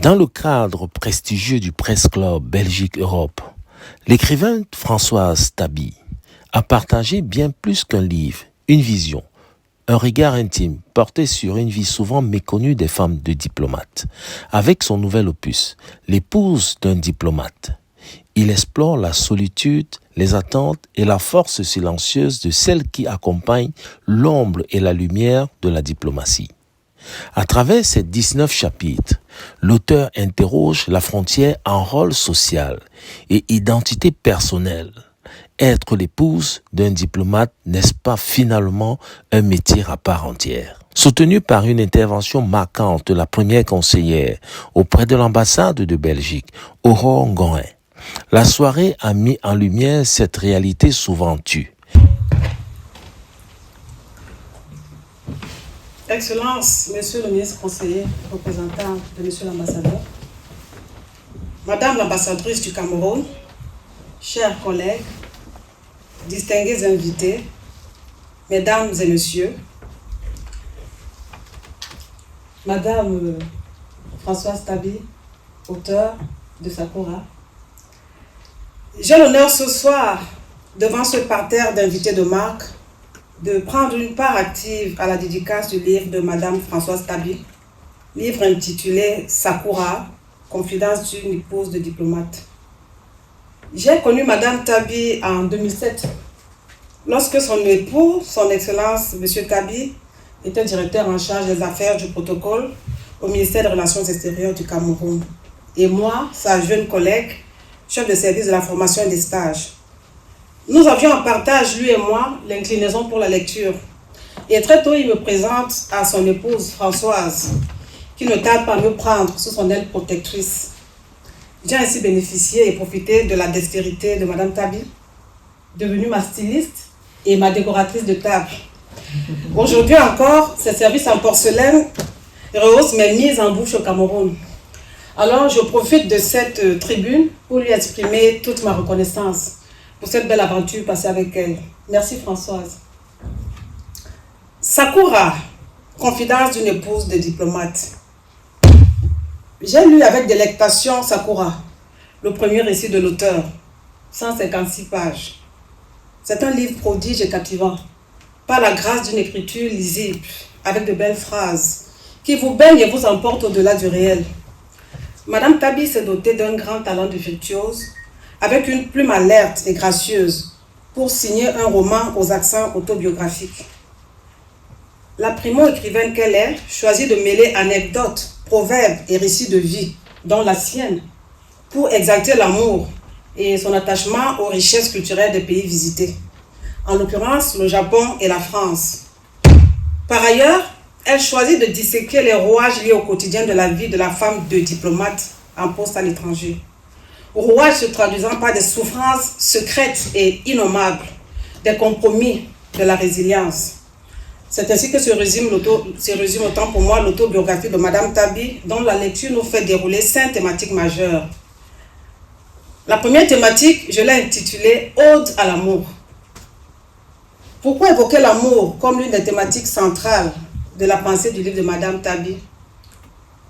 Dans le cadre prestigieux du Press Club Belgique-Europe, l'écrivain Françoise Tabi a partagé bien plus qu'un livre, une vision, un regard intime porté sur une vie souvent méconnue des femmes de diplomates. Avec son nouvel opus, L'épouse d'un diplomate, il explore la solitude, les attentes et la force silencieuse de celles qui accompagnent l'ombre et la lumière de la diplomatie. À travers ces 19 chapitres, l'auteur interroge la frontière en rôle social et identité personnelle. Être l'épouse d'un diplomate, n'est-ce pas finalement un métier à part entière? Soutenu par une intervention marquante de la première conseillère auprès de l'ambassade de Belgique, Aurore Ngoin, la soirée a mis en lumière cette réalité souvent tue. Excellence, Monsieur le ministre conseiller, représentant de Monsieur l'ambassadeur, Madame l'ambassadrice du Cameroun, chers collègues, distingués invités, Mesdames et Messieurs, Madame Françoise Tabi, auteure de Sakura, j'ai l'honneur ce soir, devant ce parterre d'invités de marque, de prendre une part active à la dédicace du livre de Madame Françoise Tabi, livre intitulé Sakura, confidence d'une épouse de diplomate. J'ai connu Madame Tabi en 2007, lorsque son époux, son Excellence M. Tabi, était directeur en charge des affaires du protocole au ministère des Relations extérieures du Cameroun. Et moi, sa jeune collègue, chef de service de la formation et des stages. Nous avions en partage, lui et moi, l'inclinaison pour la lecture. Et très tôt, il me présente à son épouse, Françoise, qui ne tarde pas à me prendre sous son aile protectrice. J'ai ainsi bénéficié et profité de la dextérité de Madame Tabi, devenue ma styliste et ma décoratrice de table. Aujourd'hui encore, ses services en porcelaine rehaussent mes mises en bouche au Cameroun. Alors, je profite de cette tribune pour lui exprimer toute ma reconnaissance pour cette belle aventure passée avec elle. Merci Françoise. Sakura, confidence d'une épouse de diplomate. J'ai lu avec délectation Sakura, le premier récit de l'auteur, 156 pages. C'est un livre prodige et captivant, par la grâce d'une écriture lisible, avec de belles phrases, qui vous baignent et vous emportent au-delà du réel. Madame Tabi s'est dotée d'un grand talent de virtuose, avec une plume alerte et gracieuse, pour signer un roman aux accents autobiographiques. La primo-écrivaine qu'elle est choisit de mêler anecdotes, proverbes et récits de vie, dont la sienne, pour exalter l'amour et son attachement aux richesses culturelles des pays visités, en l'occurrence le Japon et la France. Par ailleurs, elle choisit de disséquer les rouages liés au quotidien de la vie de la femme de diplomate en poste à l'étranger. Rouages se traduisant par des souffrances secrètes et innommables, des compromis, de la résilience. C'est ainsi que se résume autant pour moi l'autobiographie de Madame Tabi, dont la lecture nous fait dérouler 5 thématiques majeures. La première thématique, je l'ai intitulée « Ode à l'amour ». Pourquoi évoquer l'amour comme l'une des thématiques centrales de la pensée du livre de Madame Tabi?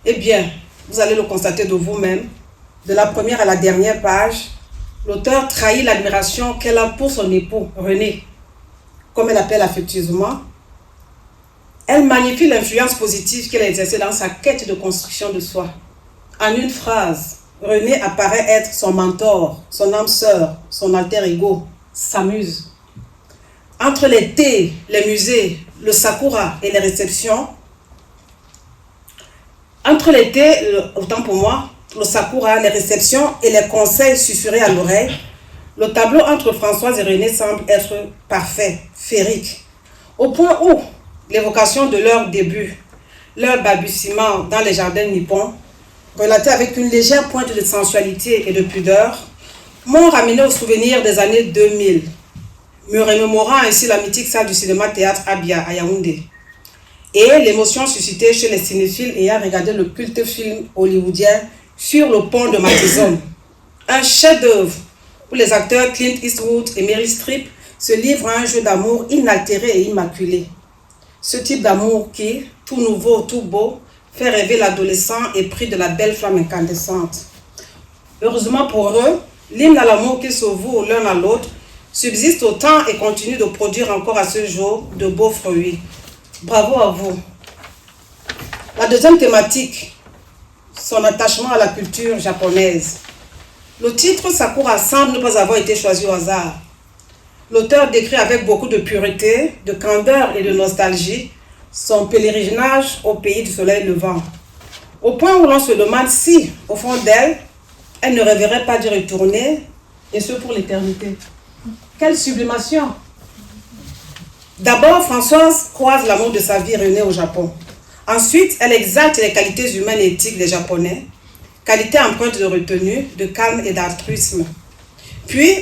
Eh bien, vous allez le constater de vous-même, de la première à la dernière page, l'auteur trahit l'admiration qu'elle a pour son époux, René, comme elle l'appelle affectueusement. Elle magnifie l'influence positive qu'elle a exercée dans sa quête de construction de soi. En une phrase, René apparaît être son mentor, son âme sœur, son alter ego, sa muse. Entre les thés, les musées, le sakura et les réceptions, entre les thés, autant pour moi, le sakura, les réceptions et les conseils susurrés à l'oreille, le tableau entre Françoise et René semble être parfait, féerique, au point où l'évocation de leur début, leur balbutiement dans les jardins nippons, relaté avec une légère pointe de sensualité et de pudeur, m'ont ramené au souvenir des années 2000, me remémorant ainsi la mythique salle du cinéma-théâtre Abia à Yaoundé, et l'émotion suscitée chez les cinéphiles ayant regardé le culte film hollywoodien Sur le pont de Madison. Un chef-d'œuvre où les acteurs Clint Eastwood et Meryl Streep se livrent à un jeu d'amour inaltéré et immaculé. Ce type d'amour qui, tout nouveau, tout beau, fait rêver l'adolescent épris de la belle femme incandescente. Heureusement pour eux, l'hymne à l'amour qu'ils se vouent l'un à l'autre subsiste au temps et continue de produire encore à ce jour de beaux fruits. Bravo à vous. La deuxième thématique, son attachement à la culture japonaise. Le titre Sakura semble ne pas avoir été choisi au hasard. L'auteur décrit avec beaucoup de pureté, de candeur et de nostalgie son pèlerinage au pays du soleil levant. Au point où l'on se demande si, au fond d'elle, elle ne rêverait pas d'y retourner, et ce pour l'éternité. Quelle sublimation! D'abord, Françoise croise l'amour de sa vie réunie au Japon. Ensuite, elle exalte les qualités humaines et éthiques des Japonais, qualités empreintes de retenue, de calme et d'altruisme. Puis,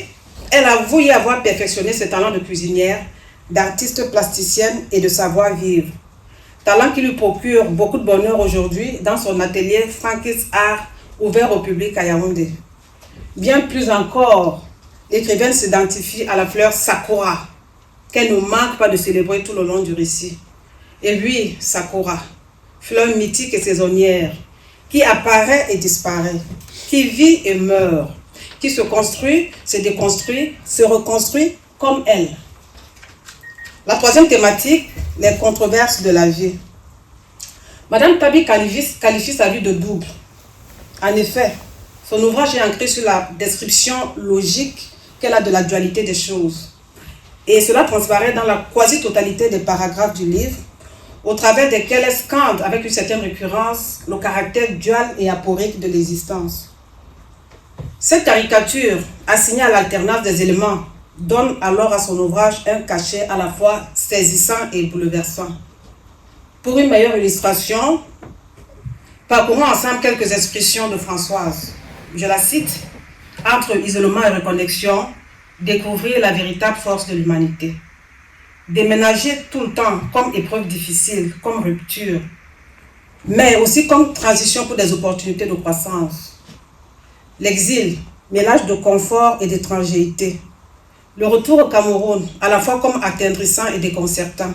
elle avoue y avoir perfectionné ses talents de cuisinière, d'artiste plasticienne et de savoir-vivre. Talent qui lui procure beaucoup de bonheur aujourd'hui dans son atelier Frankie's Art ouvert au public à Yaoundé. Bien plus encore, l'écrivaine s'identifie à la fleur Sakura, qu'elle ne manque pas de célébrer tout le long du récit. Et lui, Sakura, fleur mythique et saisonnière, qui apparaît et disparaît, qui vit et meurt, qui se construit, se déconstruit, se reconstruit comme elle. La troisième thématique, les controverses de la vie. Madame Tabi qualifie sa vie de double. En effet, son ouvrage est ancré sur la description logique qu'elle a de la dualité des choses. Et cela transparaît dans la quasi-totalité des paragraphes du livre, au travers desquels elle scande avec une certaine récurrence le caractère dual et aporique de l'existence. Cette caricature, assignée à l'alternance des éléments, donne alors à son ouvrage un cachet à la fois saisissant et bouleversant. Pour une meilleure illustration, parcourons ensemble quelques expressions de Françoise. Je la cite: entre isolement et reconnexion, découvrir la véritable force de l'humanité. Déménager tout le temps comme épreuve difficile, comme rupture, mais aussi comme transition pour des opportunités de croissance. L'exil, mélange de confort et d'étrangeté. Le retour au Cameroun, à la fois comme attendrissant et déconcertant.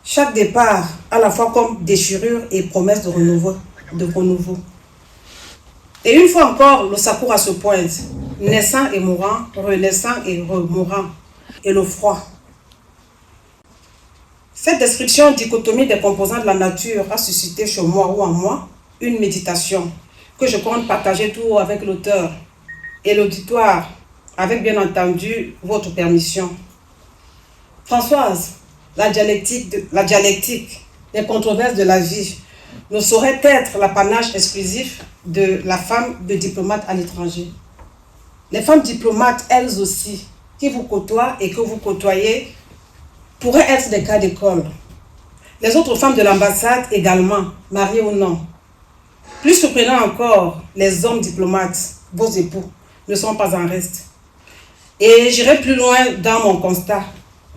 Chaque départ, à la fois comme déchirure et promesse de renouveau. Et une fois encore, le Sakura se pointe, naissant et mourant, renaissant et remourant, et le froid. Cette description dichotomie des composants de la nature a suscité chez moi ou en moi une méditation que je compte partager tout haut avec l'auteur et l'auditoire, avec bien entendu votre permission. Françoise, la dialectique, les controverses de la vie ne saurait être l'apanage exclusif de la femme de diplomate à l'étranger. Les femmes diplomates, elles aussi, qui vous côtoient et que vous côtoyez, pourraient être des cas d'école. Les autres femmes de l'ambassade également, mariées ou non. Plus surprenant encore, les hommes diplomates, vos époux, ne sont pas en reste. Et j'irai plus loin dans mon constat.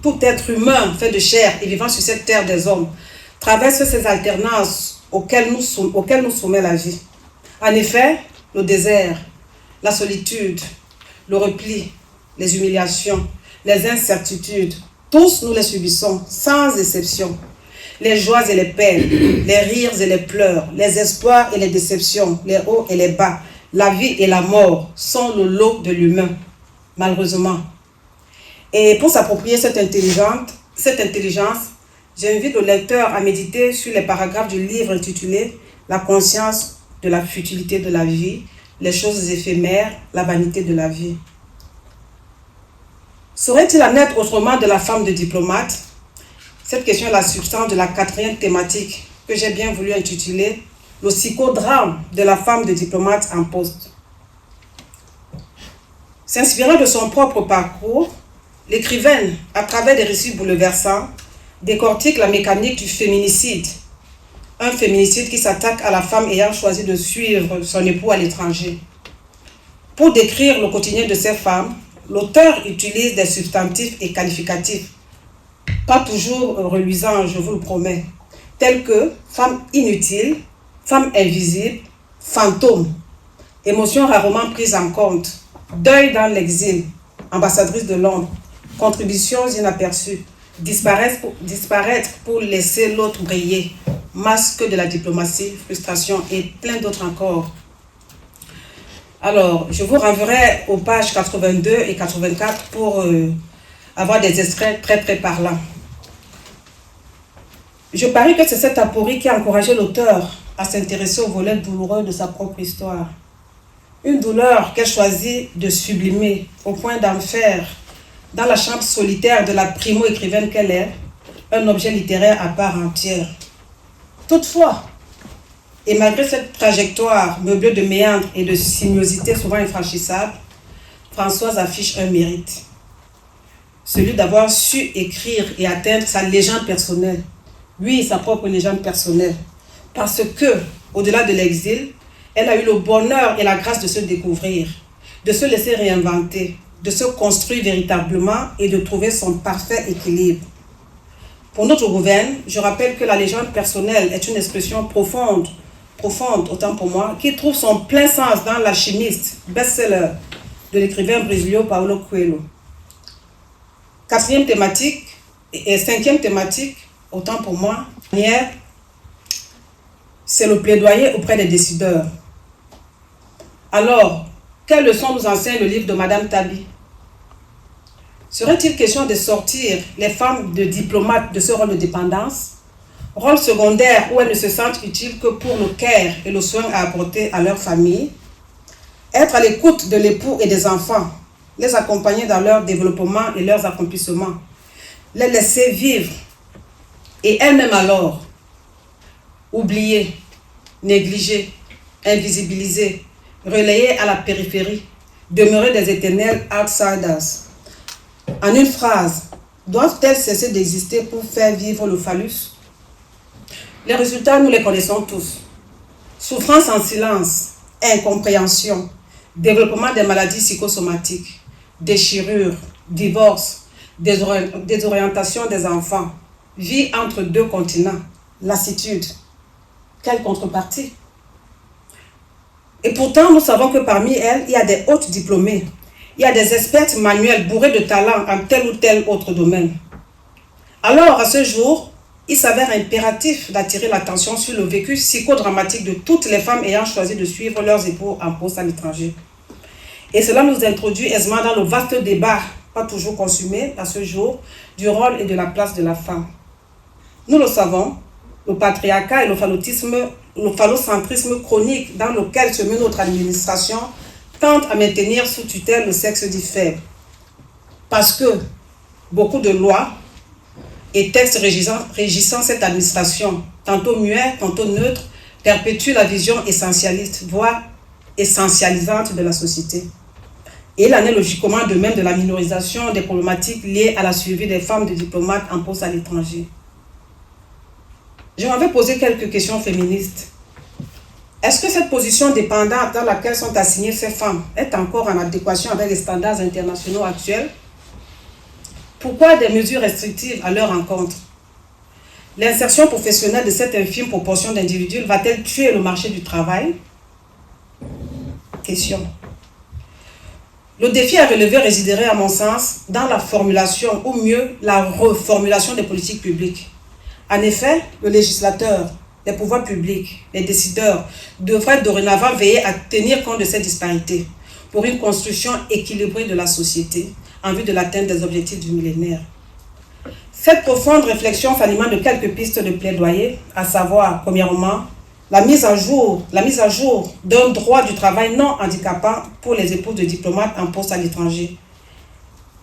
Tout être humain fait de chair et vivant sur cette terre des hommes traverse ces alternances auxquelles nous soumet la vie. En effet, le désert, la solitude, le repli, les humiliations, les incertitudes, tous nous les subissons, sans exception. Les joies et les peines, les rires et les pleurs, les espoirs et les déceptions, les hauts et les bas, la vie et la mort sont le lot de l'humain, malheureusement. Et pour s'approprier cette intelligence, j'invite le lecteur à méditer sur les paragraphes du livre intitulé « La conscience de la futilité de la vie, les choses éphémères, la vanité de la vie ». Saurait-il en être autrement de la femme de diplomate? Cette question est la substance de la quatrième thématique que j'ai bien voulu intituler « Le psychodrame de la femme de diplomate en poste ». S'inspirant de son propre parcours, l'écrivaine, à travers des récits bouleversants, décortique la mécanique du féminicide. Un féminicide qui s'attaque à la femme ayant choisi de suivre son époux à l'étranger. Pour décrire le quotidien de ces femmes, l'auteur utilise des substantifs et qualificatifs, pas toujours reluisants, je vous le promets, tels que femme inutile, femme invisible, fantôme, émotions rarement prises en compte, deuil dans l'exil, ambassadrice de l'ombre, contributions inaperçues, disparaître pour laisser l'autre briller, masque de la diplomatie, frustration et plein d'autres encore. Alors, je vous renverrai aux pages 82 et 84 pour avoir des extraits très très parlants. Je parie que c'est cette aporie qui a encouragé l'auteur à s'intéresser au volet douloureux de sa propre histoire. Une douleur qu'elle choisit de sublimer au point d'en faire, dans la chambre solitaire de la primo-écrivaine qu'elle est, un objet littéraire à part entière. Toutefois, et malgré cette trajectoire meublée de méandres et de sinuosités souvent infranchissables, Françoise affiche un mérite. Celui d'avoir su écrire et atteindre sa légende personnelle. Oui, sa propre légende personnelle. Parce que, au-delà de l'exil, elle a eu le bonheur et la grâce de se découvrir, de se laisser réinventer, de se construire véritablement et de trouver son parfait équilibre. Pour notre gouverne, je rappelle que la légende personnelle est une expression profonde, autant pour moi, qui trouve son plein sens dans L'Alchimiste, best-seller de l'écrivain brésilien Paulo Coelho. Quatrième thématique et cinquième thématique, autant pour moi, c'est le plaidoyer auprès des décideurs. Alors, quelle leçon nous enseigne le livre de Madame Tabi? Serait-il question de sortir les femmes de diplomates de ce rôle de dépendance, rôle secondaire où elles ne se sentent utiles que pour le care et le soin à apporter à leur famille, être à l'écoute de l'époux et des enfants, les accompagner dans leur développement et leurs accomplissements, les laisser vivre, et elles-mêmes alors, oubliées, négligées, invisibilisées, relayées à la périphérie, demeurer des éternels outsiders. En une phrase, doivent-elles cesser d'exister pour faire vivre le phallus? Les résultats, nous les connaissons tous. Souffrance en silence, incompréhension, développement des maladies psychosomatiques, déchirures, divorce, désorientation des enfants, vie entre deux continents, lassitude. Quelle contrepartie? Et pourtant, nous savons que parmi elles, il y a des hautes diplômées, il y a des expertes manuelles bourrées de talent en tel ou tel autre domaine. Alors, à ce jour, il s'avère impératif d'attirer l'attention sur le vécu psychodramatique de toutes les femmes ayant choisi de suivre leurs époux en poste à l'étranger. Et cela nous introduit aisément dans le vaste débat, pas toujours consumé à ce jour, du rôle et de la place de la femme. Nous le savons, le patriarcat et le phallocentrisme chronique dans lequel se met notre administration tente à maintenir sous tutelle le sexe dit faible. Parce que beaucoup de lois et textes régissant cette administration, tantôt muets, tantôt neutres, perpétuent la vision essentialiste, voire essentialisante de la société. Et il en est logiquement de même de la minorisation des problématiques liées à la survie des femmes de diplomates en poste à l'étranger. Je m'avais posé quelques questions féministes. Est-ce que cette position dépendante dans laquelle sont assignées ces femmes est encore en adéquation avec les standards internationaux actuels? Pourquoi des mesures restrictives à leur encontre? L'insertion professionnelle de cette infime proportion d'individus va-t-elle tuer le marché du travail? Question. Le défi à relever résiderait, à mon sens, dans la formulation, ou mieux, la reformulation des politiques publiques. En effet, le législateur, les pouvoirs publics, les décideurs devraient dorénavant veiller à tenir compte de ces disparités pour une construction équilibrée de la société en vue de l'atteinte des objectifs du millénaire. Cette profonde réflexion s'alimente de quelques pistes de plaidoyer, à savoir, premièrement, la mise à jour d'un droit du travail non handicapant pour les épouses de diplomates en poste à l'étranger.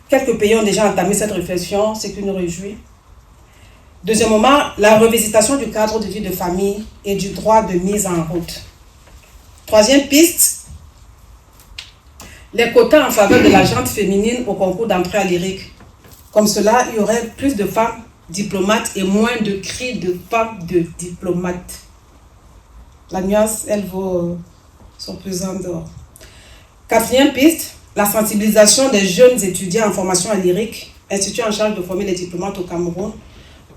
Quelques pays ont déjà entamé cette réflexion, ce qui nous réjouit. Deuxièmement, la revisitation du cadre de vie de famille et du droit de mise en route. Troisième piste, les quotas en faveur de la gente féminine au concours d'entrée à lyrique. Comme cela, il y aurait plus de femmes diplomates et moins de cris de femmes de diplomates. La nuance, elle vaut son pesant d'or. Quatrième piste, la sensibilisation des jeunes étudiants en formation à lyrique, institut en charge de former les diplomates au Cameroun,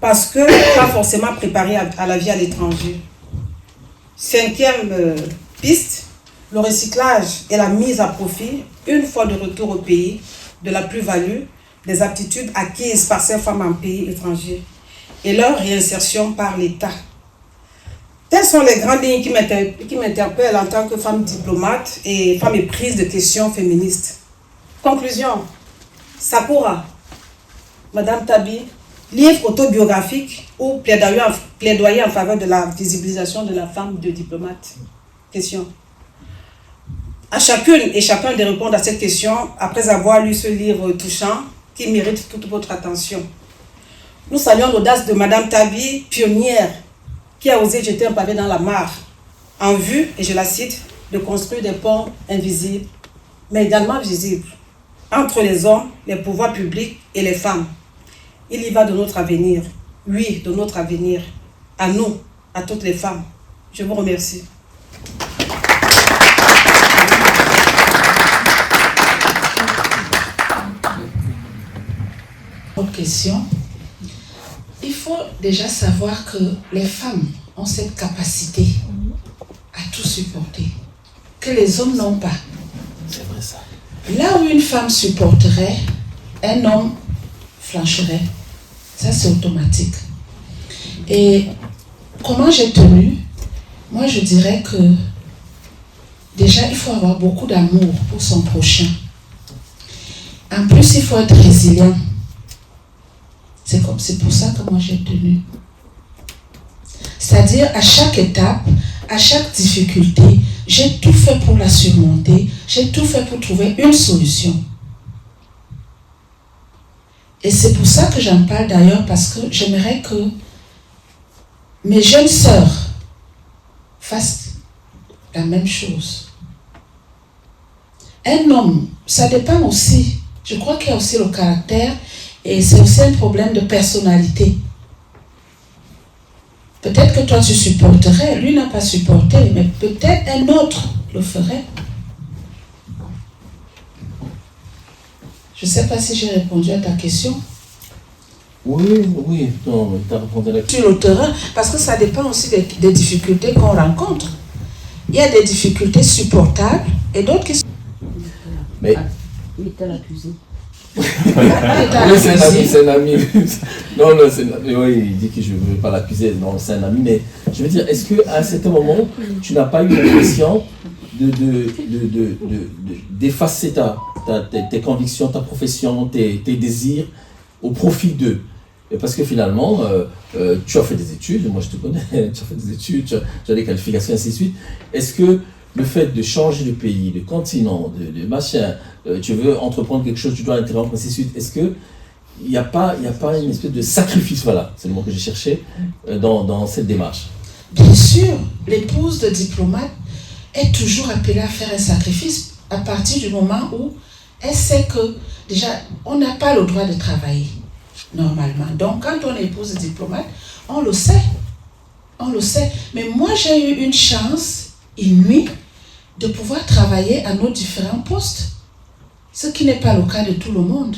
parce que pas forcément préparés à la vie à l'étranger. Cinquième piste, le recyclage et la mise à profit, une fois de retour au pays, de la plus-value, des aptitudes acquises par ces femmes en pays étranger et leur réinsertion par l'État. Telles sont les grandes lignes qui m'interpellent en tant que femme diplomate et femme éprise de questions féministes. Conclusion. Sakura, Madame Tabi, livre autobiographique ou plaidoyer en faveur de la visibilisation de la femme de diplomate. Question. À chacune et chacun de répondre à cette question après avoir lu ce livre touchant qui mérite toute votre attention. Nous saluons l'audace de Madame Tabi, pionnière, qui a osé jeter un pavé dans la mare, en vue, et je la cite, de construire des ponts invisibles, mais également visibles, entre les hommes, les pouvoirs publics et les femmes. Il y va de notre avenir, oui, de notre avenir, à nous, à toutes les femmes. Je vous remercie. Autre question. Il faut déjà savoir que les femmes ont cette capacité à tout supporter, que les hommes n'ont pas. C'est vrai ça. Là où une femme supporterait, un homme flancherait. Ça, c'est automatique. Et comment j'ai tenu? Moi, je dirais que déjà, il faut avoir beaucoup d'amour pour son prochain. En plus, il faut être résilient. C'est pour ça que moi j'ai tenu. C'est-à-dire, à chaque étape, à chaque difficulté, j'ai tout fait pour la surmonter, j'ai tout fait pour trouver une solution. Et c'est pour ça que j'en parle d'ailleurs, parce que j'aimerais que mes jeunes sœurs fassent la même chose. Un homme, ça dépend aussi, je crois qu'il y a aussi le caractère. Et c'est aussi un problème de personnalité. Peut-être que toi tu supporterais, lui n'a pas supporté, mais peut-être un autre le ferait. Je ne sais pas si j'ai répondu à ta question. Oui, non, tu as répondu à la question. Sur le terrain, parce que ça dépend aussi des difficultés qu'on rencontre. Il y a des difficultés supportables et d'autres qui sont... Mais... Il est à la cuisine. Oui, c'est un ami. Non, c'est un ami. Oui, il dit que je ne veux pas l'accuser. Non, c'est un ami. Mais je veux dire, est-ce qu'à un certain moment, tu n'as pas eu l'impression d'effacer tes convictions, ta profession, tes désirs au profit d'eux? Parce que finalement, tu as fait des études, moi je te connais, tu as fait des études, tu as des qualifications, ainsi de suite. Est-ce que le fait de changer de pays, de continent, de machin, tu veux entreprendre quelque chose, tu dois interrompre, ainsi de suite, est-ce qu'il n'y a pas une espèce de sacrifice, voilà, c'est le mot que j'ai cherché, dans cette démarche? Bien sûr, l'épouse de diplomate est toujours appelée à faire un sacrifice à partir du moment où elle sait que, déjà, on n'a pas le droit de travailler, normalement. Donc, quand on est épouse de diplomate, on le sait. On le sait. Mais moi, j'ai eu une chance inouïe de pouvoir travailler à nos différents postes. Ce qui n'est pas le cas de tout le monde.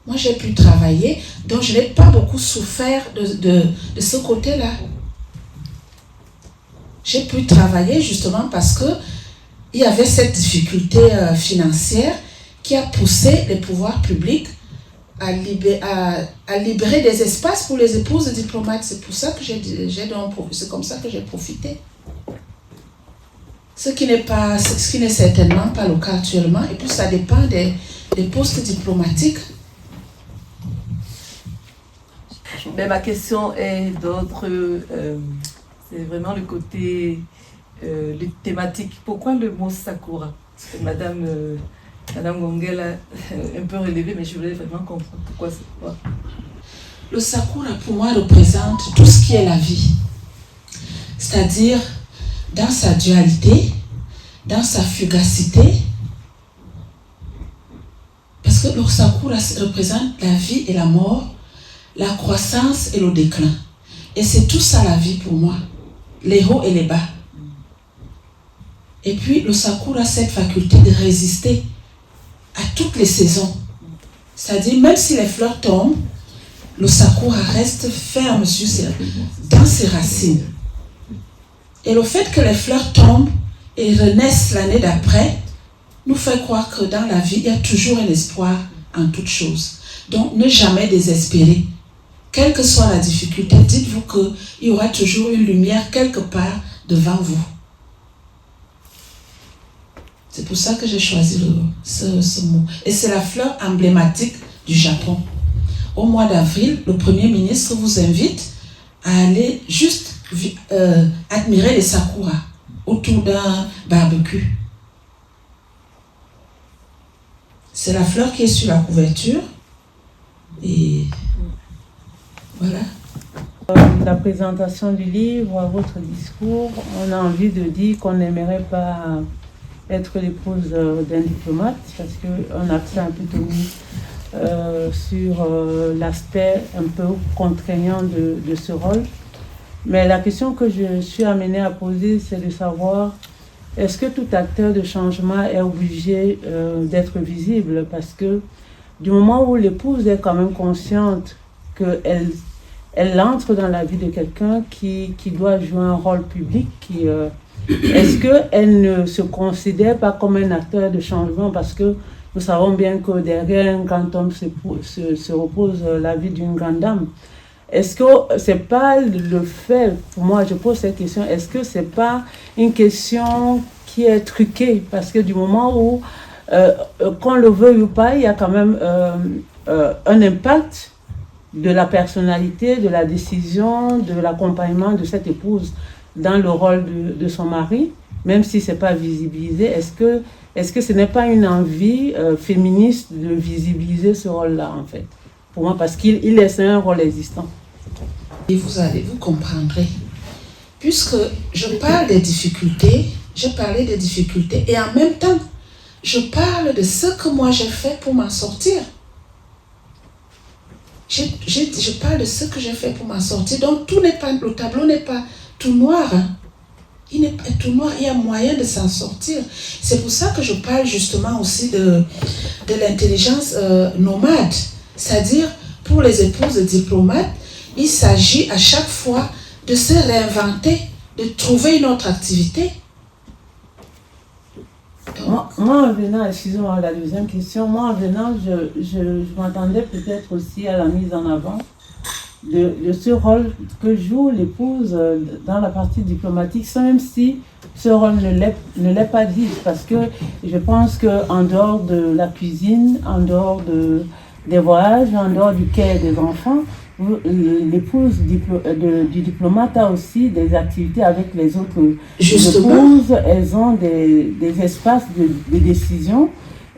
Moi, j'ai pu travailler, donc je n'ai pas beaucoup souffert de ce côté-là. J'ai pu travailler justement parce que il y avait cette difficulté financière qui a poussé les pouvoirs publics à libérer des espaces pour les épouses de diplomates. C'est pour ça que c'est comme ça que j'ai profité. Ce qui n'est certainement pas le cas actuellement. Et puis ça dépend des postes diplomatiques. Mais ma question est d'ordre, c'est vraiment le côté thématique. Pourquoi le mot Sakura? Madame Gongel a un peu relevé, mais je voulais vraiment comprendre pourquoi c'est quoi. Le Sakura, pour moi, représente tout ce qui est la vie. C'est-à-dire, dans sa dualité, dans sa fugacité, parce que le Sakura représente la vie et la mort, la croissance et le déclin. Et c'est tout ça la vie pour moi, les hauts et les bas. Et puis le Sakura a cette faculté de résister à toutes les saisons. C'est-à-dire, même si les fleurs tombent, le Sakura reste ferme dans ses racines. Et le fait que les fleurs tombent et renaissent l'année d'après nous fait croire que dans la vie, il y a toujours un espoir en toutes choses. Donc, ne jamais désespérer. quelle que soit la difficulté, dites-vous qu'il y aura toujours une lumière quelque part devant vous. C'est pour ça que j'ai choisi ce mot. Et c'est la fleur emblématique du Japon. Au mois d'avril, le Premier ministre vous invite à aller juste admirer les sakuras autour d'un barbecue. C'est la fleur qui est sur la couverture. Et voilà. La présentation du livre, votre discours, on a envie de dire qu'on n'aimerait pas être l'épouse d'un diplomate parce qu'on accent plutôt mis sur l'aspect un peu contraignant de ce rôle. Mais la question que je suis amenée à poser, c'est de savoir est-ce que tout acteur de changement est obligé d'être visible? Parce que du moment où l'épouse est quand même consciente qu'elle entre dans la vie de quelqu'un qui doit jouer un rôle public, est-ce qu'elle ne se considère pas comme un acteur de changement? Parce que nous savons bien que derrière un grand homme se repose la vie d'une grande dame. Est-ce que c'est pas le fait, pour moi je pose cette question, est-ce que c'est pas une question qui est truquée? Parce que du moment où, qu'on le veuille ou pas, il y a quand même un impact de la personnalité, de la décision, de l'accompagnement de cette épouse dans le rôle de son mari, même si c'est pas visibilisé. Est-ce que ce n'est pas une envie féministe de visibiliser ce rôle-là, en fait? Pour moi, parce qu'il laisse un rôle existant. Et vous comprendrez. Puisque je parle des difficultés, j'ai parlé des difficultés, et en même temps, je parle de ce que moi j'ai fait pour m'en sortir. Je parle de ce que j'ai fait pour m'en sortir. Donc, le tableau n'est pas tout noir. Hein. Il n'est pas tout noir, il y a moyen de s'en sortir. C'est pour ça que je parle justement aussi de l'intelligence nomade. C'est-à-dire, pour les épouses de diplomates, il s'agit à chaque fois de se réinventer, de trouver une autre activité. Moi, en venant, excusez-moi, la deuxième question, moi en venant, je m'attendais peut-être aussi à la mise en avant de ce rôle que joue l'épouse dans la partie diplomatique, même si ce rôle ne l'est pas dit, parce que je pense qu'en dehors de la cuisine, en dehors des voyages, en dehors du quai des enfants, l'épouse du diplomate a aussi des activités avec les autres épouses. Elles ont des espaces de décision.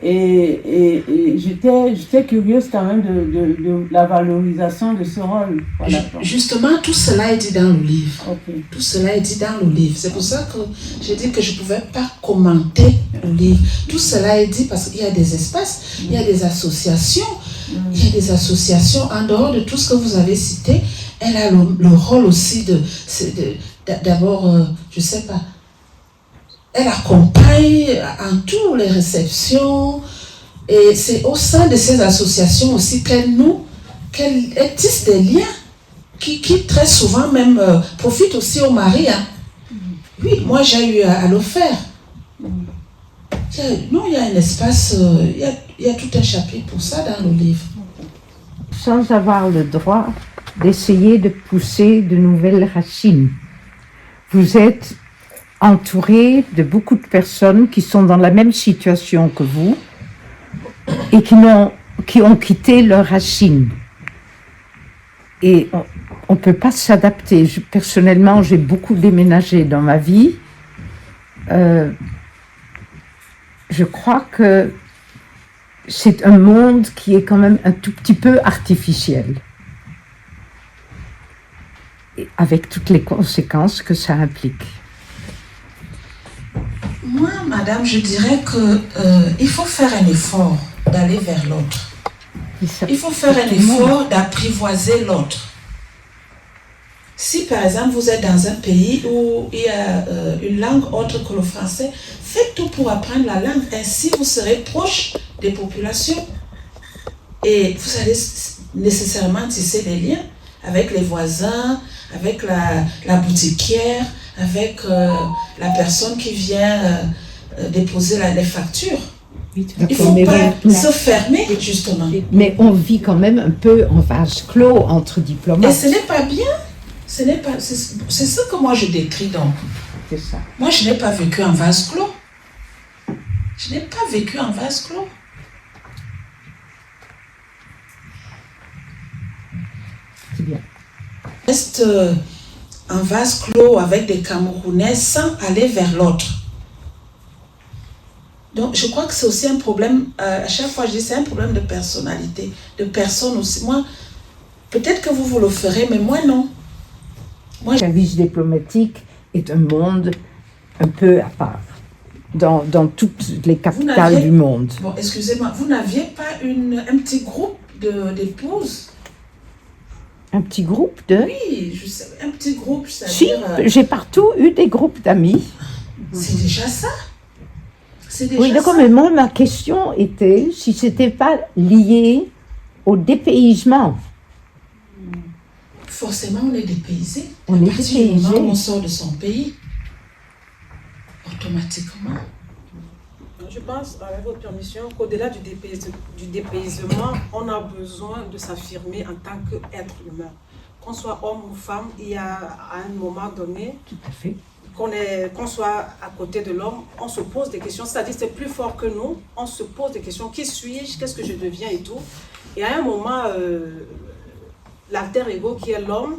Et j'étais curieuse quand même de la valorisation de ce rôle. Voilà. Justement, tout cela est dit dans le livre. Okay. Tout cela est dit dans le livre. C'est pour ça que j'ai dit que je ne pouvais pas commenter le livre. Tout cela est dit parce qu'il y a des espaces, il y a des associations. Il y a des associations, en dehors de tout ce que vous avez cité, elle a le rôle aussi d'abord, je ne sais pas, elle accompagne en toutes les réceptions, et c'est au sein de ces associations aussi qu'elle tisse des liens qui très souvent même profitent aussi au mari. Hein. Oui, moi j'ai eu à le faire. Non, il y a un espace, il y a tout un chapitre pour ça dans le livre. Sans avoir le droit d'essayer de pousser de nouvelles racines. Vous êtes entouré de beaucoup de personnes qui sont dans la même situation que vous et qui ont quitté leurs racines. Et on ne peut pas s'adapter. Personnellement, j'ai beaucoup déménagé dans ma vie. Je crois que c'est un monde qui est quand même un tout petit peu artificiel. Et avec toutes les conséquences que ça implique. Moi, madame, je dirais qu'il faut faire un effort d'aller vers l'autre. Il faut faire un effort d'apprivoiser l'autre. Si par exemple vous êtes dans un pays où il y a une langue autre que le français, faites tout pour apprendre la langue. Ainsi vous serez proche des populations. Et vous allez nécessairement tisser des liens avec les voisins, avec la boutiquière, avec la personne qui vient déposer les factures. Il ne faut pas se fermer, justement. Mais on vit quand même un peu en vase clos entre Et diplomates. ce n'est pas bien. C'est ce que moi je décris donc. C'est ça. Moi, je n'ai pas vécu un vase clos. Je n'ai pas vécu un vase clos. C'est bien. Reste un vase clos avec des Camerounais sans aller vers l'autre. Donc, je crois que c'est aussi un problème, à chaque fois je dis, c'est un problème de personnalité, de personne aussi. Moi, peut-être que vous le ferez, mais moi non. Le service diplomatique est un monde un peu à part, dans toutes les capitales du monde. Bon, excusez-moi, vous n'aviez pas un petit groupe d'épouses? Un petit groupe de... Oui, je sais, un petit groupe, Si, c'est-à-dire... j'ai partout eu des groupes d'amis. C'est déjà ça. C'est déjà Oui, ça. d'accord, mais moi, ma question était si ce n'était pas lié au dépaysement. Forcément, on est dépaysé. On est À partir du moment dépaysé. où on sort de son pays, automatiquement. Je pense, avec votre permission, qu'au-delà du dépaysement, on a besoin de s'affirmer en tant qu'être humain. Qu'on soit homme ou femme, il y a à un moment donné, Tout à fait. qu'on soit à côté de l'homme, on se pose des questions. C'est-à-dire que c'est plus fort que nous, on se pose des questions. Qui suis-je? Qu'est-ce que je deviens et tout. Et à un moment, l'alter ego qui est l'homme,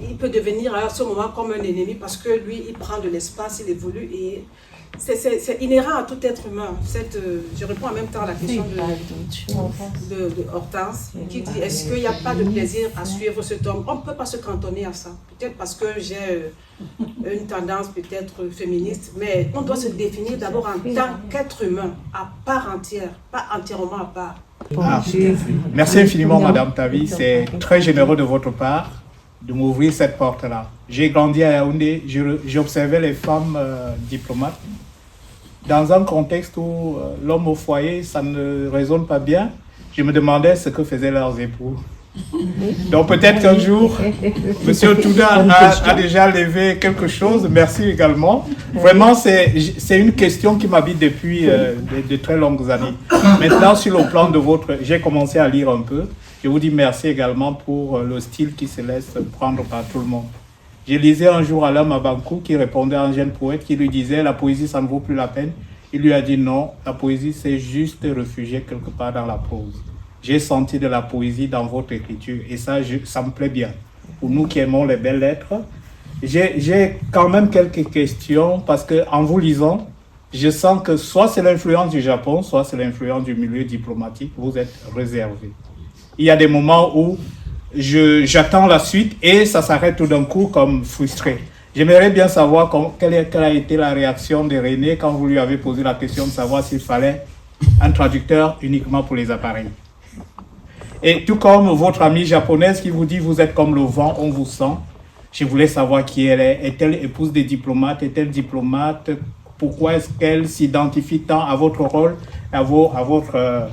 il peut devenir à ce moment comme un ennemi parce que lui, il prend de l'espace, il évolue et c'est inhérent à tout être humain. Je réponds en même temps à la question de Hortense qui dit est-ce qu'il n'y a pas de plaisir à suivre cet homme? On ne peut pas se cantonner à ça. Peut-être parce que j'ai une tendance peut-être féministe, mais on doit se définir d'abord en tant qu'être humain, à part entière, pas entièrement à part. Ah, merci infiniment, Madame Tavi. C'est très généreux de votre part de m'ouvrir cette porte-là. J'ai grandi à Yaoundé, j'observais les femmes diplomates dans un contexte où l'homme au foyer, ça ne résonne pas bien. Je me demandais ce que faisaient leurs époux. Donc peut-être qu'un jour, M. Touda a déjà levé quelque chose. Merci également. Vraiment, c'est une question qui m'habite depuis de très longues années. Maintenant, sur le plan de j'ai commencé à lire un peu. Je vous dis merci également pour le style qui se laisse prendre par tout le monde. Je lisais un jour Alain Mabankou qui répondait à un jeune poète qui lui disait « La poésie, ça ne vaut plus la peine ». Il lui a dit « Non, la poésie, c'est juste réfugié quelque part dans la prose ». J'ai senti de la poésie dans votre écriture et ça me plaît bien. Pour nous qui aimons les belles lettres, j'ai quand même quelques questions parce qu'en vous lisant, je sens que soit c'est l'influence du Japon, soit c'est l'influence du milieu diplomatique, vous êtes réservé. Il y a des moments où j'attends la suite et ça s'arrête tout d'un coup comme frustré. J'aimerais bien savoir quelle a été la réaction de René quand vous lui avez posé la question de savoir s'il fallait un traducteur uniquement pour les appareils. Et tout comme votre amie japonaise qui vous dit vous êtes comme le vent, on vous sent. Je voulais savoir qui elle est. Est-elle épouse des diplomates? Est-elle diplomate? Pourquoi est-ce qu'elle s'identifie tant à votre rôle, à votre...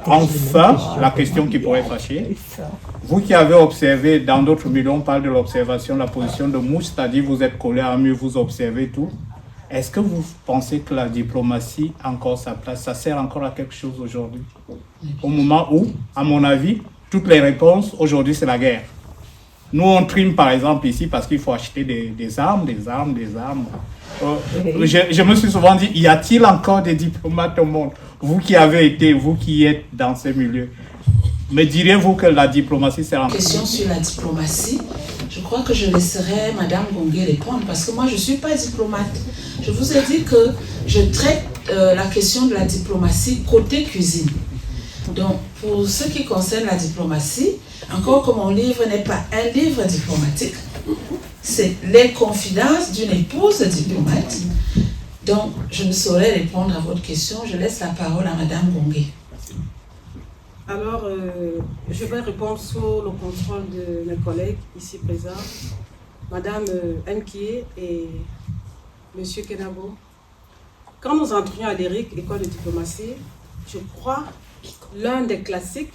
enfin, la question qui pourrait fâcher. Vous qui avez observé, dans d'autres milieux, on parle de l'observation, la position de mouche, c'est-à-dire vous êtes collé à un mur, vous observez tout. Est-ce que vous pensez que la diplomatie a encore sa place? Ça sert encore à quelque chose aujourd'hui? Au moment où, à mon avis, toutes les réponses aujourd'hui, c'est la guerre. Nous, on trime par exemple ici parce qu'il faut acheter des armes. Je me suis souvent dit, y a-t-il encore des diplomates au monde? Vous qui êtes dans ces milieux, me diriez-vous que la diplomatie sert encore? Question sur la diplomatie. Je crois que je laisserai Madame Gongué répondre parce que moi, je ne suis pas diplomate. Je vous ai dit que je traite la question de la diplomatie côté cuisine. Donc, pour ce qui concerne la diplomatie, encore que mon livre n'est pas un livre diplomatique, c'est les confidences d'une épouse diplomate. Donc, je ne saurais répondre à votre question. Je laisse la parole à Madame Gongué. Alors, je vais répondre sous le contrôle de mes collègues ici présents, Madame Mkie et Monsieur Kenabo. Quand nous entrions à l'ERIC, École de diplomatie, je crois l'un des classiques...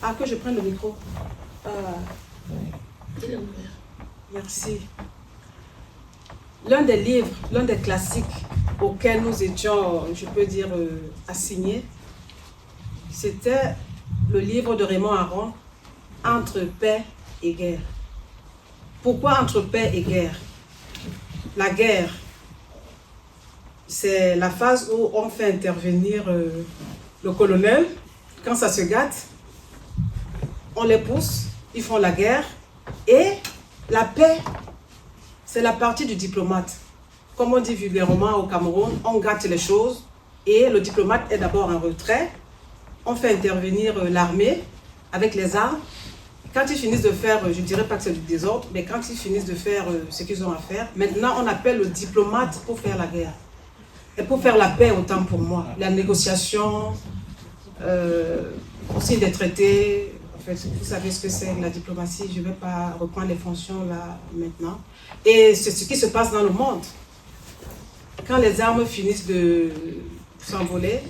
Ah, que je prenne le micro. Merci. L'un des livres, l'un des classiques auquel nous étions, je peux dire, assignés, c'était le livre de Raymond Aron, Entre paix et guerre. Pourquoi entre paix et guerre? La guerre, c'est la phase où on fait intervenir le colonel. Quand ça se gâte, on les pousse, ils font la guerre. Et la paix, c'est la partie du diplomate. Comme on dit vulgairement au Cameroun, on gâte les choses et le diplomate est d'abord en retrait. On fait intervenir l'armée avec les armes. Quand ils finissent de faire, je ne dirais pas que c'est du désordre, mais quand ils finissent de faire ce qu'ils ont à faire, maintenant on appelle le diplomate pour faire la guerre. Et pour faire la paix, autant pour moi. La négociation, aussi des traités. En fait, vous savez ce que c'est la diplomatie, je ne vais pas reprendre les fonctions là maintenant. Et c'est ce qui se passe dans le monde. Quand les armes finissent de s'envoler,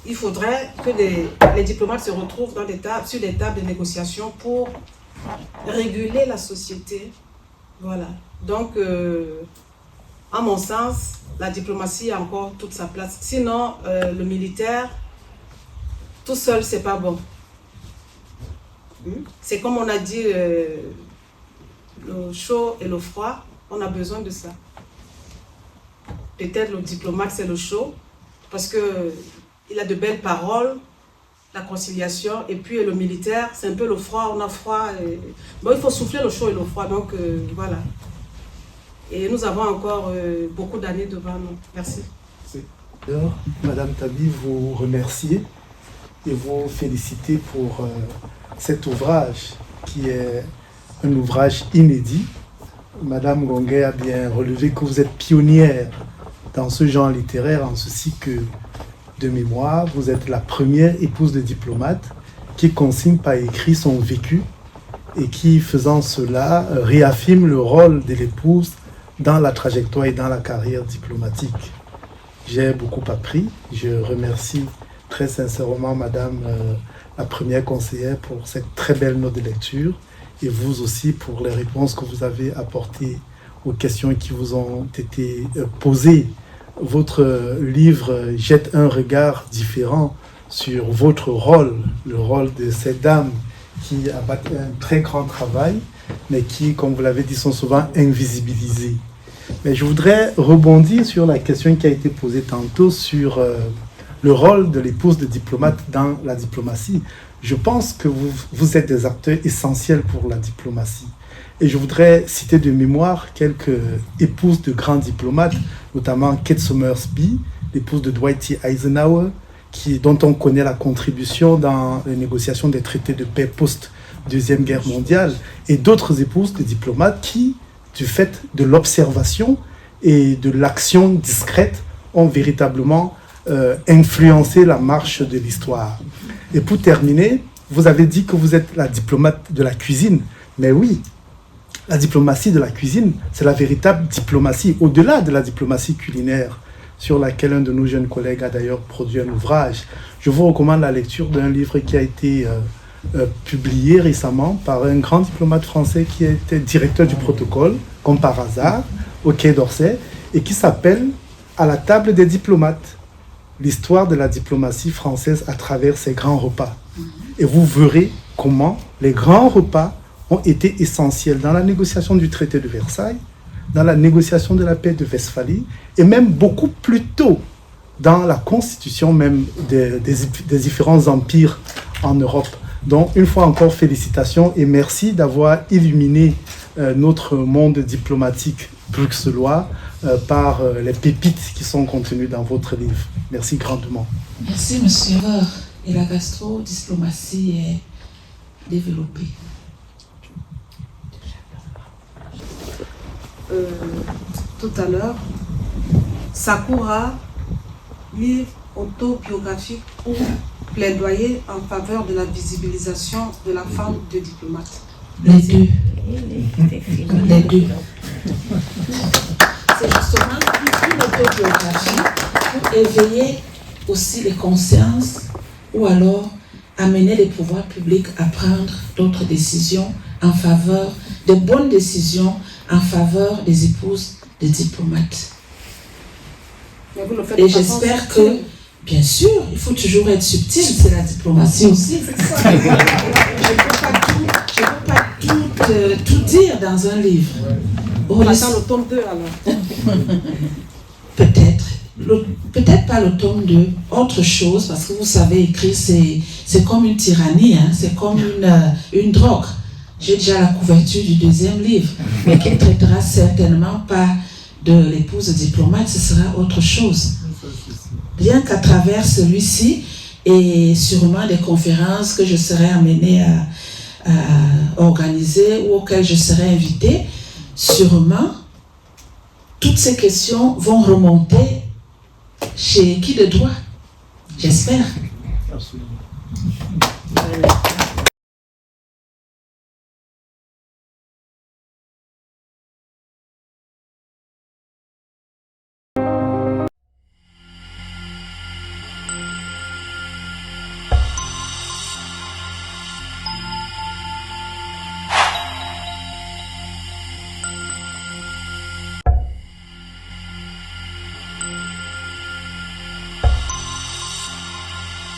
il faudrait que les diplomates se retrouvent sur des tables de négociation pour réguler la société. Voilà. Donc, à mon sens, la diplomatie a encore toute sa place. Sinon, le militaire, tout seul, c'est pas bon. C'est comme on a dit, le chaud et le froid, on a besoin de ça. Peut-être le diplomate, c'est le chaud, parce qu'il a de belles paroles, la conciliation, et puis le militaire, c'est un peu le froid, on a froid. Bon, il faut souffler le chaud et le froid, donc voilà. Et nous avons encore beaucoup d'années devant nous. Merci. Alors, Madame Tabi, vous remercier et vous féliciter pour cet ouvrage qui est un ouvrage inédit. Madame Gongué a bien relevé que vous êtes pionnière dans ce genre littéraire, en ceci que, de mémoire, vous êtes la première épouse de diplomate qui consigne par écrit son vécu et qui, faisant cela, réaffirme le rôle de l'épouse dans la trajectoire et dans la carrière diplomatique. J'ai beaucoup appris. Je remercie très sincèrement Madame la première conseillère pour cette très belle note de lecture et vous aussi pour les réponses que vous avez apportées aux questions qui vous ont été posées. Votre livre jette un regard différent sur votre rôle, le rôle de ces dames qui abattent un très grand travail, mais qui, comme vous l'avez dit, sont souvent invisibilisées. Mais je voudrais rebondir sur la question qui a été posée tantôt sur le rôle de l'épouse de diplomate dans la diplomatie. Je pense que vous êtes des acteurs essentiels pour la diplomatie. Et je voudrais citer de mémoire quelques épouses de grands diplomates, notamment Kate Somersby, l'épouse de Dwight T. Eisenhower, dont on connaît la contribution dans les négociations des traités de paix post-Deuxième Guerre mondiale, et d'autres épouses de diplomates qui, du fait de l'observation et de l'action discrète, ont véritablement influencé la marche de l'histoire. Et pour terminer, vous avez dit que vous êtes la diplomate de la cuisine. Mais oui, la diplomatie de la cuisine, c'est la véritable diplomatie, au-delà de la diplomatie culinaire, sur laquelle un de nos jeunes collègues a d'ailleurs produit un ouvrage. Je vous recommande la lecture d'un livre qui a été publié récemment par un grand diplomate français qui était directeur du protocole, comme par hasard, au Quai d'Orsay, et qui s'appelle « À la table des diplomates ». L'histoire de la diplomatie française à travers ses grands repas. Et vous verrez comment les grands repas ont été essentiels dans la négociation du traité de Versailles, dans la négociation de la paix de Westphalie, et même beaucoup plus tôt dans la constitution même des différents empires en Europe. Donc, une fois encore, félicitations et merci d'avoir illuminé notre monde diplomatique bruxellois par les pépites qui sont contenues dans votre livre. Merci grandement. Merci, monsieur. Et la gastro-diplomatie est développée. Tout à l'heure, Sakura, livre autobiographique ou plaidoyer en faveur de la visibilisation de la femme de diplomate. Les deux. Les deux. C'est justement une autobiographie pour éveiller aussi les consciences ou alors amener les pouvoirs publics à prendre d'autres décisions en faveur, de bonnes décisions en faveur des épouses des diplomates. Mais vous le faites Et de façon j'espère subtile. que, bien sûr, il faut toujours être subtil, c'est la diplomatie aussi. Je ne peux pas tout dire dans un livre. On attend le tome 2 alors. Peut-être pas le tome 2, autre chose, parce que vous savez, écrire, c'est comme une tyrannie, hein, c'est comme une drogue. J'ai déjà la couverture du deuxième livre, mais qui ne traitera certainement pas de l'épouse diplomate, ce sera autre chose. Bien qu'à travers celui-ci, et sûrement des conférences que je serai amenée à organiser ou auxquelles je serai invitée, sûrement, toutes ces questions vont remonter chez qui de droit, j'espère. Absolument.